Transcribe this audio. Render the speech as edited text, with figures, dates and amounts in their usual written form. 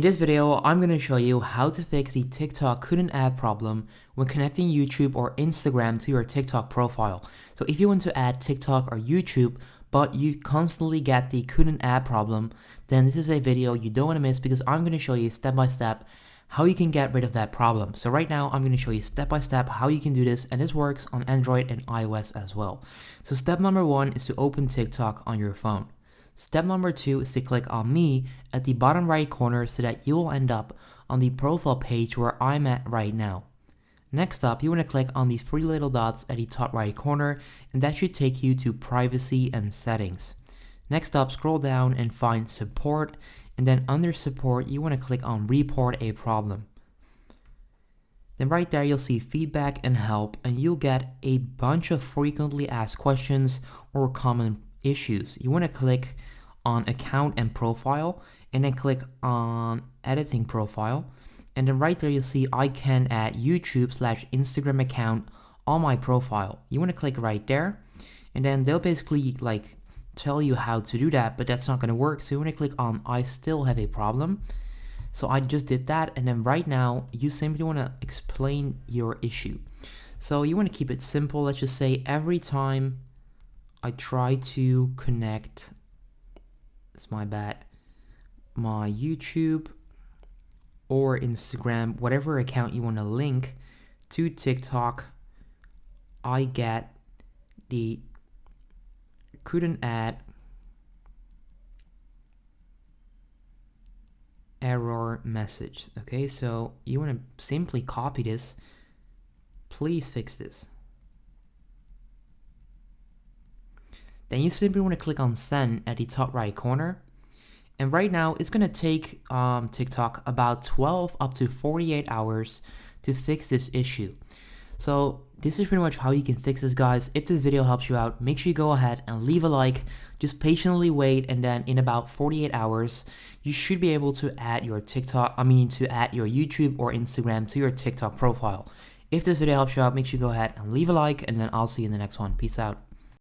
In this video, I'm going to show you how to fix the TikTok couldn't add problem when connecting YouTube or Instagram to your TikTok profile. So if you want to add TikTok or YouTube, but you constantly get the couldn't add problem, then this is a video you don't want to miss because I'm going to show you step by step how you can get rid of that problem. So right now, I'm going to show you step by step how you can do this, and this works on Android and iOS as well. So step number 1 is to open TikTok on your phone. Step number 2 is to click on me at the bottom right corner so that you will end up on the profile page where I'm at right now. Next up, you want to click on these 3 little dots at the top right corner, and that should take you to privacy and settings. Next up, scroll down and find support, and then under support, you want to click on report a problem. Then right there, you'll see feedback and help, and you'll get a bunch of frequently asked questions or common issues. You want to click on account and profile, and then click on editing profile, and then right there you'll see I can add YouTube/Instagram account on my profile. You want to click right there, and then they'll basically tell you how to do that, but that's not going to work. So you want to click on I still have a problem. So I just did that, and then right now you simply want to explain your issue. So you want to keep it simple. Let's just say every time I try to connect, it's my YouTube or Instagram, whatever account you want to link to TikTok, I get the couldn't add error message. Okay, so you want to simply copy this. Please fix this. Then you simply want to click on send at the top right corner. And right now it's going to take TikTok about 12 up to 48 hours to fix this issue. So this is pretty much how you can fix this, guys. If this video helps you out, make sure you go ahead and leave a like. Just patiently wait, and then in about 48 hours, you should be able to add your YouTube or Instagram to your TikTok profile. If this video helps you out, make sure you go ahead and leave a like, and then I'll see you in the next one. Peace out.